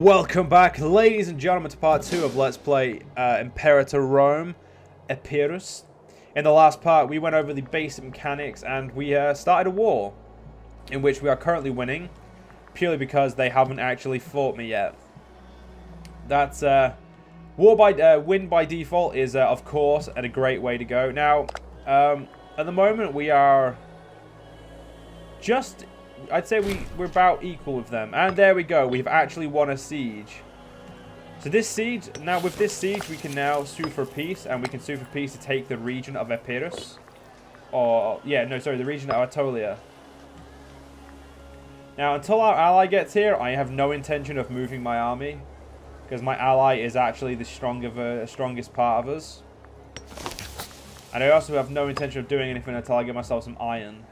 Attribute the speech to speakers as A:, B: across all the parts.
A: Welcome back, ladies and gentlemen, to part 2 of Let's Play Imperator Rome, Epirus. In the last part, we went over the basic mechanics and we started a war, in which we are currently winning, purely because they haven't actually fought me yet. That's, win by default is, of course, a great way to go. Now, at the moment, we are just... I'd say we're about equal with them. And there we go. We've actually won a siege. So this siege, now with this siege, we can now sue for peace. And we can sue for peace to take the region of Epirus. Or, yeah, no, sorry, the region of Anatolia. Now, until our ally gets here, I have no intention of moving my army. Because my ally is actually the strongest part of us. And I also have no intention of doing anything until I get myself some iron.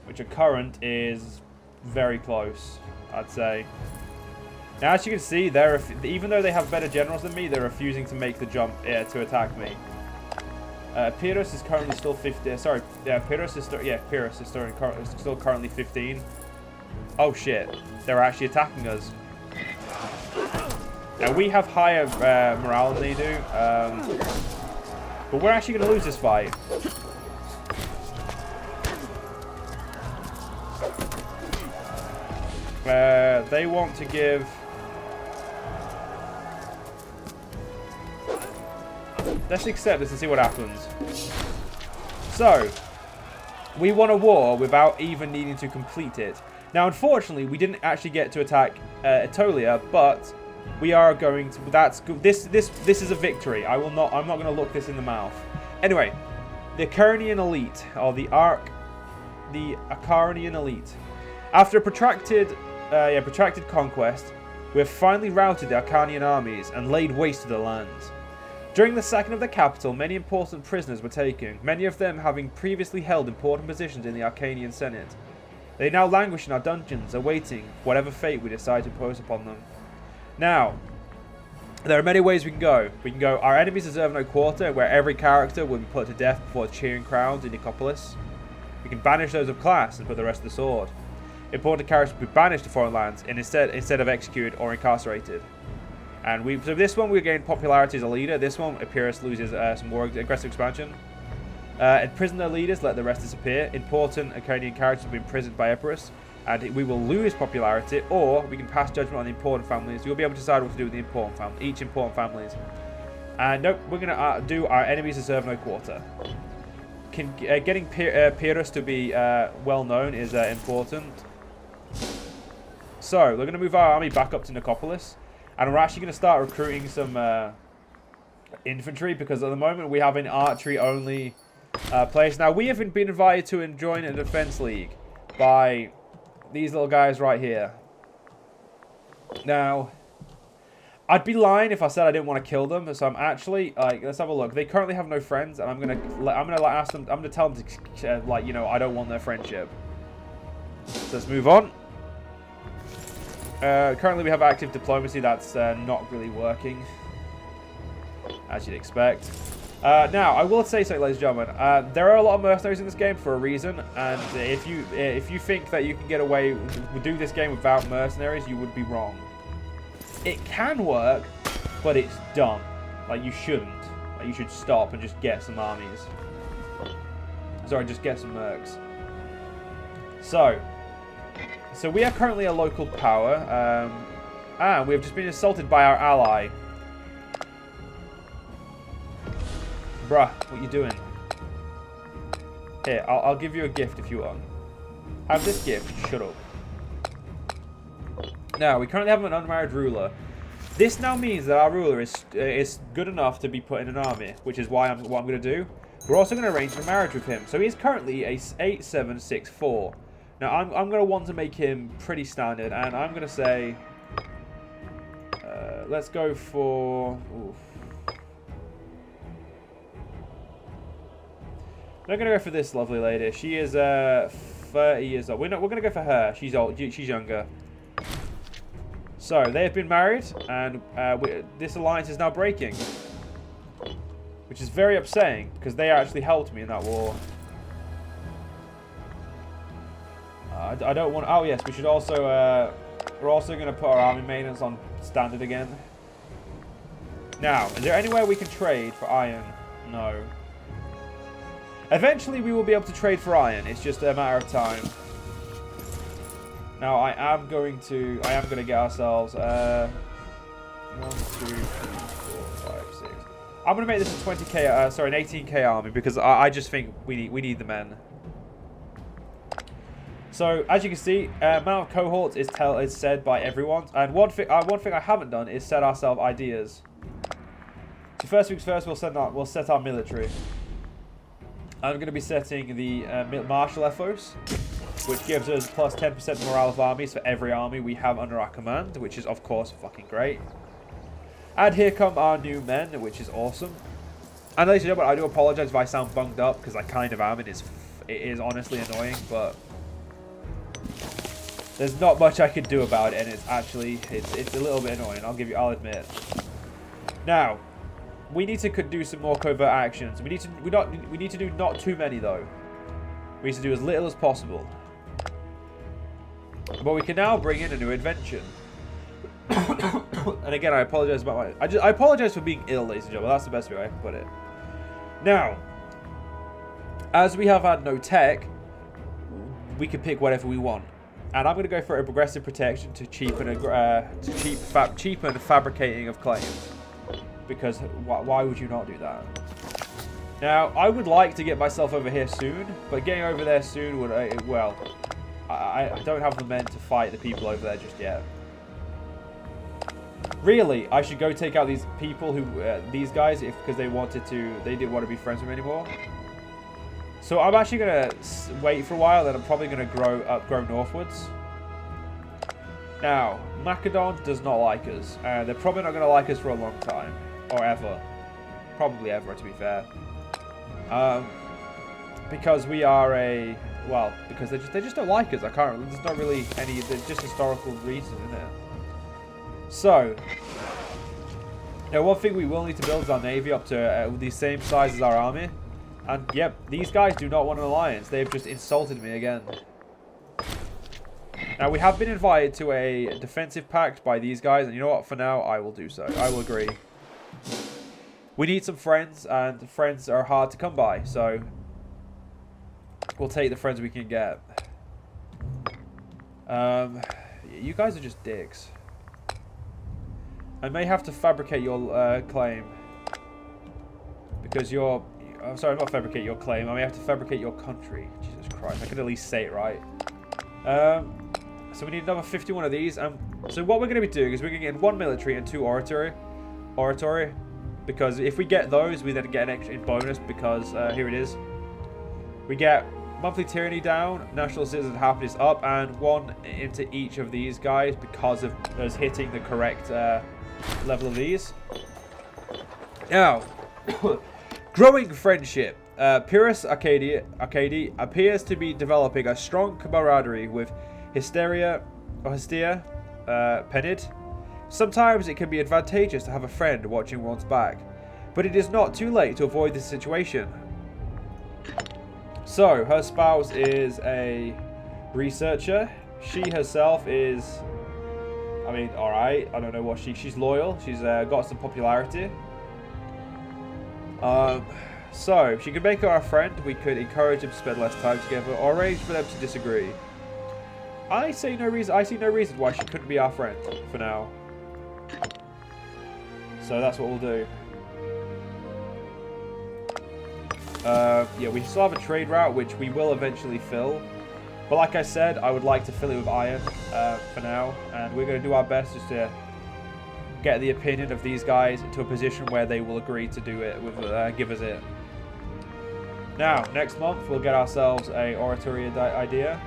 A: Which at current is very close, I'd say. Now, as you can see, even though they have better generals than me, they're refusing to make the jump to attack me. Pyrrhus is currently still 15. Sorry, yeah, Pyrrhus is still currently 15. Oh shit, they're actually attacking us. Now we have higher morale than they do, but we're actually going to lose this fight. They want to give... Let's accept this and see what happens. So, we won a war without even needing to complete it. Now, unfortunately, we didn't actually get to attack Anatolia, but we are going to... This is a victory. I'm not going to look this in the mouth. Anyway, the Acarnanian elite, or the Acarnanian elite. After a protracted conquest, we have finally routed the Acarnanian armies and laid waste to the lands. During the sacking of the capital, many important prisoners were taken, many of them having previously held important positions in the Acarnanian Senate. They now languish in our dungeons, awaiting whatever fate we decide to impose upon them. Now, there are many ways we can go. We can go, our enemies deserve no quarter, where every character will be put to death before cheering crowns in Nicopolis. We can banish those of class and put the rest to the sword. Important characters will be banished to foreign lands and instead of executed or incarcerated. And so this one we gain popularity as a leader. This one, Epirus loses some more aggressive expansion. Imprison their leaders, let the rest disappear. Important Acarnanian characters will be imprisoned by Epirus, and we will lose popularity, or we can pass judgment on the important families. You'll be able to decide what to do with the important family, each important families. And nope, we're gonna do our enemies deserve no quarter. Getting Pyrrhus to be well known is important. So, we're going to move our army back up to Nicopolis. And we're actually going to start recruiting some infantry. Because at the moment we have an archery only place. Now, we haven't been invited to join a defense league by these little guys right here. Now, I'd be lying if I said I didn't want to kill them. So I'm actually, let's have a look. They currently have no friends. And I'm going to ask them, I'm going to tell them to, I don't want their friendship. So let's move on. Currently we have active diplomacy. That's not really working, as you'd expect. Now, I will say something, ladies and gentlemen. There are a lot of mercenaries in this game for a reason, and if you think that you can get away with do this game without mercenaries, you would be wrong. It can work, but it's dumb. Like, you shouldn't. Like, you should stop and just get some armies. Sorry, just get some mercs. So we are currently a local power, and we have just been assaulted by our ally. Bruh, what you doing? Here, I'll give you a gift if you want. Have this gift. Shut up. Now, we currently have an unmarried ruler. This now means that our ruler is good enough to be put in an army, which is what I'm going to do. We're also going to arrange for marriage with him. So he is currently a 8764. Now, I'm going to want to make him pretty standard, and I'm going to say, let's go for... Oof. I'm going to go for this lovely lady. She is 30 years old. We're going to go for her. She's old. She's younger. So, they have been married, and this alliance is now breaking. Which is very upsetting, because they actually helped me in that war. I don't want... Oh, yes, we should also We're also going to put our army maintenance on standard again. Now, is there anywhere we can trade for iron? No. Eventually we will be able to trade for iron. It's just a matter of time. Now I am going to get ourselves 1, 2, 3, 4, 5, 6. I'm going to make this a 20k, sorry, an 18k army because I just think we need the men. So as you can see, amount of cohorts is said by everyone, and one thing I haven't done is set ourselves ideas. So first things first, we'll set our military. I'm going to be setting the martial ethos, which gives us plus 10% morale of armies for every army we have under our command, which is of course fucking great. And here come our new men, which is awesome. And ladies and gentlemen, I do apologise if I sound bunged up because I kind of am. It is honestly annoying, but there's not much I can do about it, and it's a little bit annoying. I'll admit. Now, we need to do some more covert actions. We need to do not too many though. We need to do as little as possible. But we can now bring in a new invention. And again, I apologize about I apologize for being ill, ladies and gentlemen. That's the best way I can put it. Now, as we have had no tech, we can pick whatever we want. And I'm going to go for a progressive protection to cheapen fabricating of claims. Because why would you not do that? Now, I would like to get myself over here soon, but getting over there soon would, well, I don't have the men to fight the people over there just yet. Really, I should go take out these people who, these guys, because they didn't want to be friends with me anymore. So I'm actually going to wait for a while, then I'm probably going to grow northwards. Now, Macedon does not like us. They're probably not going to like us for a long time. Or ever. Probably ever, to be fair. Because we are because they just don't like us. There's not really there's just historical reason, isn't it? So, now one thing we will need to build is our navy up to the same size as our army. And yep, these guys do not want an alliance. They've just insulted me again. Now, we have been invited to a defensive pact by these guys, and you know what? For now, I will do so. I will agree. We need some friends, and friends are hard to come by, so we'll take the friends we can get. You guys are just dicks. I may have to fabricate your claim. Because you're... I'm sorry, not fabricate your claim. I may have to fabricate your country. Jesus Christ, I could at least say it right. So we need another 51 of these. So what we're going to be doing is we're going to get 1 military and 2 oratory. Because if we get those, we then get an extra bonus because, here it is. We get monthly tyranny down, national citizen happiness up, and 1 into each of these guys because of us hitting the correct level of these. Now, growing friendship. Pyrrhus Arcady appears to be developing a strong camaraderie with Hestia Penid. Sometimes it can be advantageous to have a friend watching one's back, but it is not too late to avoid this situation. So, her spouse is a researcher. She herself is, I mean, alright. I don't know what she's loyal. She's got some popularity. So, if she could make her our friend, we could encourage them to spend less time together or arrange for them to disagree. I see no reason why she couldn't be our friend for now. So that's what we'll do. Yeah, we still have a trade route, which we will eventually fill. But like I said, I would like to fill it with iron for now. And we're going to do our best just to get the opinion of these guys to a position where they will agree to do it, with give us it. Now, next month, we'll get ourselves a oratory idea.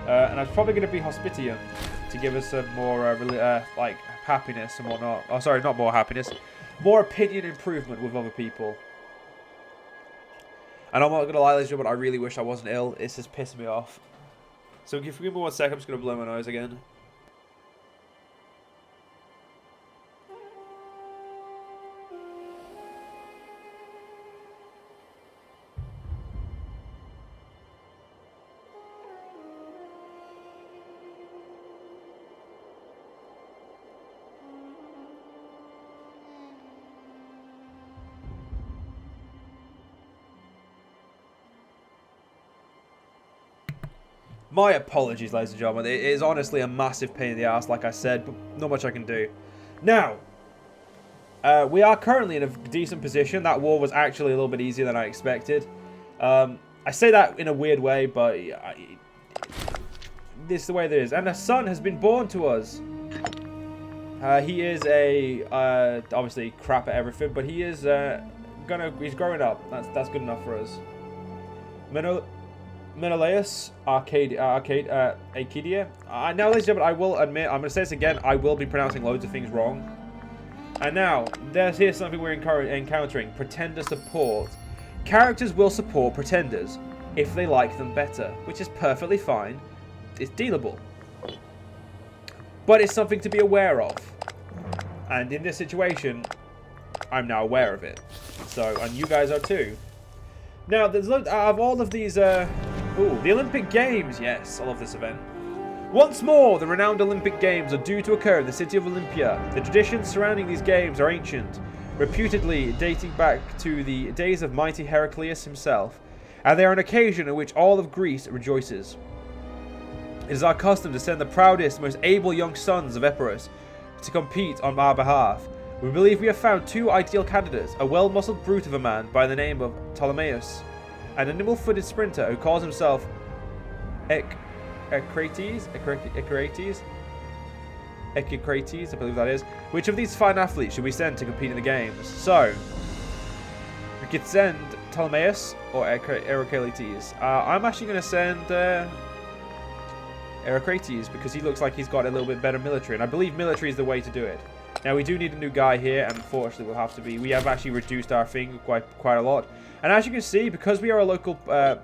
A: And it's probably going to be Hospitium to give us some more, like, happiness and whatnot. Oh, sorry, not more happiness. More opinion improvement with other people. And I'm not going to lie, ladies and gentlemen, I really wish I wasn't ill. It's just pissing me off. So give me 1 second, I'm just going to blow my nose again. My apologies, ladies and gentlemen. It is honestly a massive pain in the ass, like I said, but not much I can do. Now, we are currently in a decent position. That war was actually a little bit easier than I expected. I say that in a weird way, but this is the way it is. And a son has been born to us. He is obviously crap at everything, but he is he's growing up. That's good enough for us. Menelaus Arcadia. Now, ladies and gentlemen, I will admit, I'm going to say this again, I will be pronouncing loads of things wrong. And now, here's something we're encountering. Pretender support. Characters will support pretenders if they like them better, which is perfectly fine. It's dealable. But it's something to be aware of. And in this situation, I'm now aware of it. So, and you guys are too. Now, there's out of all of these, the Olympic Games. Yes, I love this event. Once more, the renowned Olympic Games are due to occur in the city of Olympia. The traditions surrounding these games are ancient, reputedly dating back to the days of mighty Heraclius himself, and they are an occasion in which all of Greece rejoices. It is our custom to send the proudest, most able young sons of Epirus to compete on our behalf. We believe we have found two ideal candidates, a well-muscled brute of a man by the name of Ptolemaeus, and a nimble-footed sprinter who calls himself Epicrates, I believe that is. Which of these fine athletes should we send to compete in the games? So, we could send Ptolemaeus or Heraclitus. I'm actually going to send Heraclitus because he looks like he's got a little bit better military, and I believe military is the way to do it. Now, we do need a new guy here, and unfortunately we'll have to be... We have actually reduced our thing quite a lot. And as you can see, because we are a local... Yeah,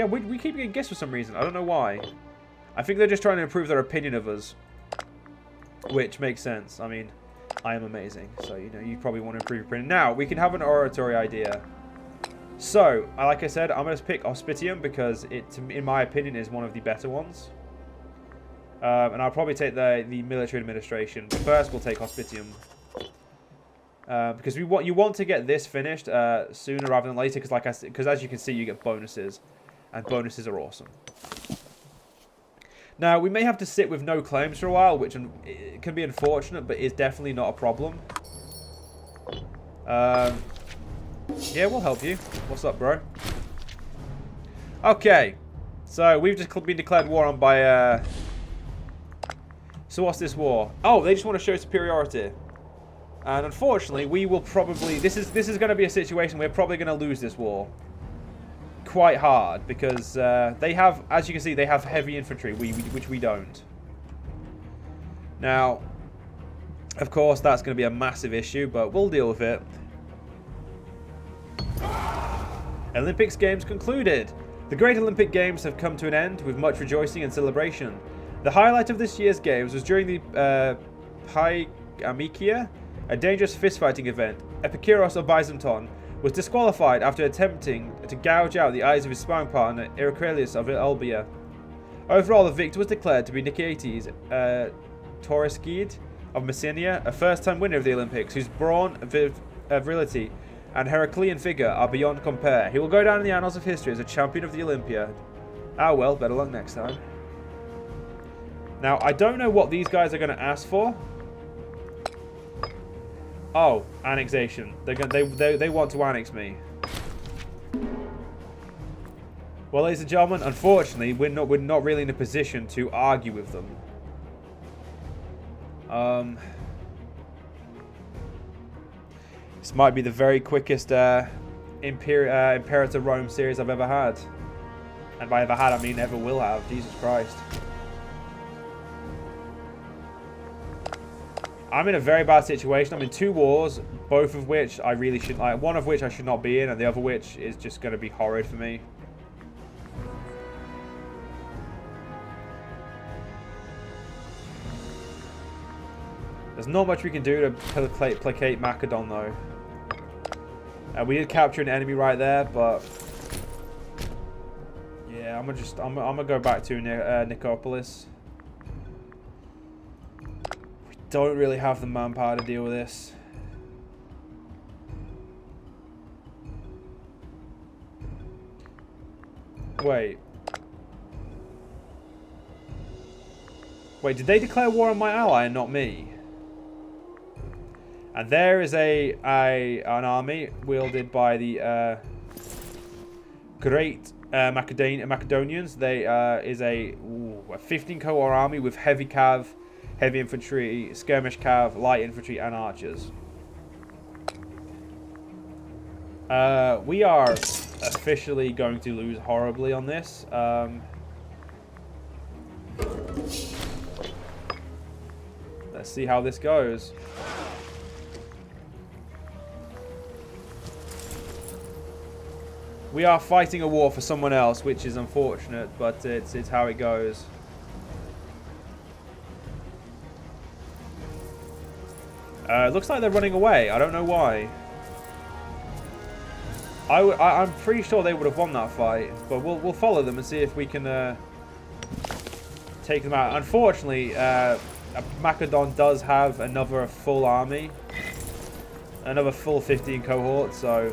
A: we keep getting gifts for some reason. I don't know why. I think they're just trying to improve their opinion of us. Which makes sense. I mean, I am amazing. So, you know, you probably want to improve your opinion. Now, we can have an oratory idea. So, like I said, I'm going to pick Hospitium because it, in my opinion, is one of the better ones. And I'll probably take the military administration. But first, we'll take Hospitium. Because you want to get this finished sooner rather than later. Because as you can see, you get bonuses. And bonuses are awesome. Now, we may have to sit with no claims for a while, which can be unfortunate, but is definitely not a problem. Yeah, we'll help you. What's up, bro? Okay. So, we've just been declared war on by... So, what's this war? Oh, they just want to show superiority. And unfortunately, we will probably... This is going to be a situation we're probably going to lose this war. Quite hard, because they have, as you can see, they have heavy infantry, which we don't. Now, of course, that's going to be a massive issue, but we'll deal with it. Olympics Games concluded. The Great Olympic Games have come to an end with much rejoicing and celebration. The highlight of this year's Games was during the Pyramikia, a dangerous fistfighting event. Epirus of Byzanton was disqualified after attempting to gouge out the eyes of his sparring partner, Heraclius of Albia. Overall, the victor was declared to be Niketes Tauriskid of Messenia, a first-time winner of the Olympics, whose brawn, virility, and Heraclean figure are beyond compare. He will go down in the annals of history as a champion of the Olympiad. Ah well, better luck next time. Now, I don't know what these guys are going to ask for. Oh, annexation. They want to annex me. Well, ladies and gentlemen, unfortunately, we're not really in a position to argue with them. This might be the very quickest Imperator Rome series I've ever had. And by ever had, I mean ever will have. Jesus Christ. I'm in a very bad situation. I'm in two wars, both of which I really shouldn't like. One of which I should not be in, and the other which is just going to be horrid for me. There's not much we can do to placate Macedon, though. We did capture an enemy right there, but yeah, I'm gonna go back to Nicopolis. We don't really have the manpower to deal with this. Wait, Wait, did they declare war on my ally and not me? And there is an army wielded by the great Macedonians. They is a 15 cohort army with heavy cav, heavy infantry, skirmish cav, light infantry, and archers. We are officially going to lose horribly on this. Let's see how this goes. We are fighting a war for someone else, which is unfortunate, but it's how it goes. It looks like they're running away. I don't know why. I'm pretty sure they would have won that fight, but we'll follow them and see if we can take them out. Unfortunately, Macedon does have another full army, another full 15 cohort, so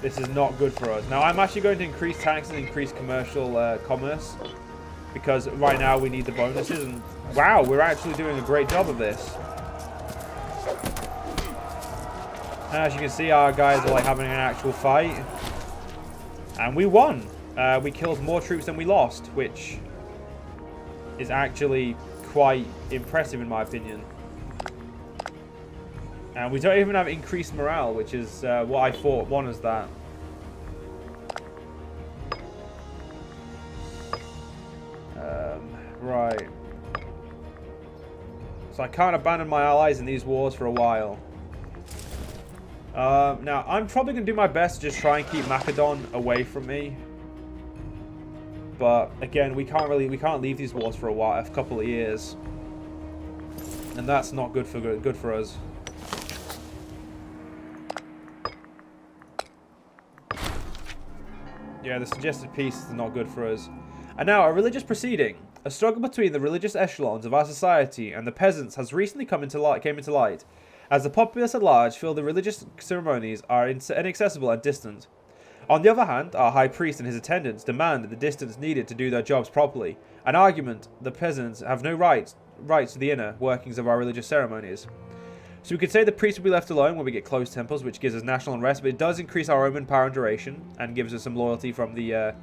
A: this is not good for us. Now, I'm actually going to increase taxes and increase commercial commerce, because right now we need the bonuses, and wow, we're actually doing a great job of this. As you can see, our guys are like having an actual fight, and we won. We killed more troops than we lost, which is actually quite impressive in my opinion. And we don't even have increased morale, which is what I thought won us that. Right. So I can't abandon my allies in these wars for a while. Now, I'm probably going to do my best to just try and keep Macedon away from me. But again, we can't leave these wars for a couple of years. And that's not good for us. Yeah, the suggested peace is not good for us. And now, a religious proceeding. A struggle between the religious echelons of our society and the peasants has recently came into light, as the populace at large feel the religious ceremonies are inaccessible and distant. On the other hand, our high priest and his attendants demand the distance needed to do their jobs properly, an argument the peasants have no rights to the inner workings of our religious ceremonies. So we could say the priests will be left alone when we get closed temples, which gives us national unrest, but it does increase our Roman power and duration, and gives us some loyalty from the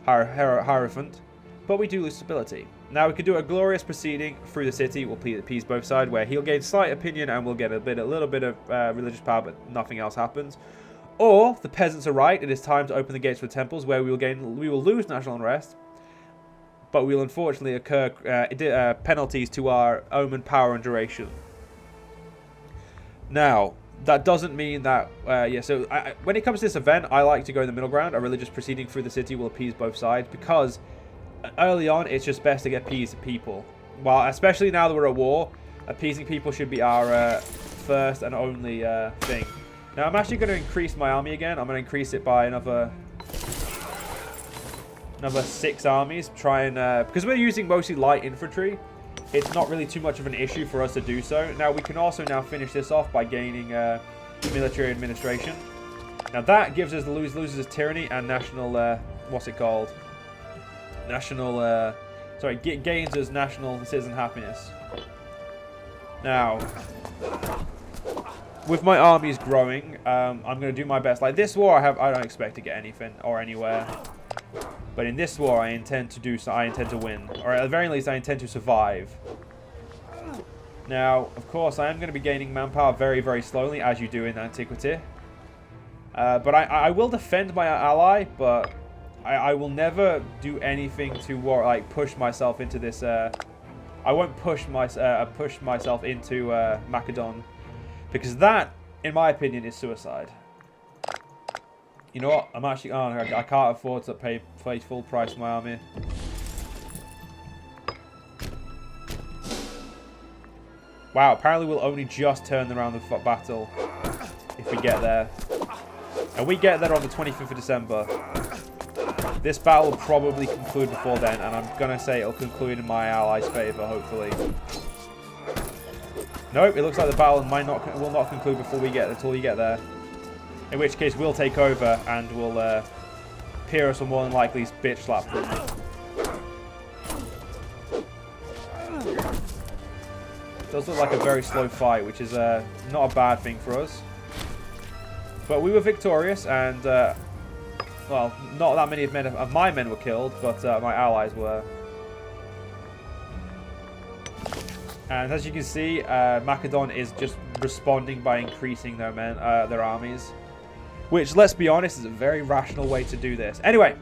A: Hierophant, but we do lose stability. Now we could do a glorious proceeding through the city, we'll appease both sides, where he'll gain slight opinion and we'll get a little bit of religious power, but nothing else happens. Or, the peasants are right, it is time to open the gates for the temples, where we will lose national unrest, but we will unfortunately incur penalties to our omen power and duration. Now, that doesn't mean that, so when it comes to this event, I like to go in the middle ground. A religious proceeding through the city will appease both sides, because early on, it's just best to appease people. Well, especially now that we're at war, appeasing people should be our first and only thing. Now, I'm actually going to increase my army again. I'm going to increase it by another 6 armies. Try and because we're using mostly light infantry, it's not really too much of an issue for us to do so. Now, we can also now finish this off by gaining military administration. Now, that gives us loses us tyranny and national, what's it called? National, gains us national citizen happiness. Now, with my armies growing, I'm going to do my best. Like this war, I don't expect to get anything or anywhere. But in this war, I intend to win. Or at the very least, I intend to survive. Now, of course, I am going to be gaining manpower very, very slowly, as you do in antiquity. But I will defend my ally, but I will never do anything to push myself into this. I won't push myself into Macedon, because that, in my opinion, is suicide. You know what? I'm actually. Oh, I can't afford to pay full price for my army. Wow. Apparently, we'll only just turn around the battle if we get there, and we get there on the 25th of December. This battle will probably conclude before then, and I'm gonna say it'll conclude in my allies' favor, hopefully. Nope, it looks like the battle will not conclude until we get there. In which case, we'll take over and we'll Pyrrhus will more than likely bitch slap them. Does look like a very slow fight, which is not a bad thing for us. But we were victorious, and well, not that many of my men were killed, but my allies were. And as you can see, Macedon is just responding by increasing their armies. Which, let's be honest, is a very rational way to do this. Anyway,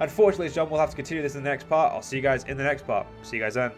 A: unfortunately, John, we'll have to continue this in the next part. I'll see you guys in the next part. See you guys then.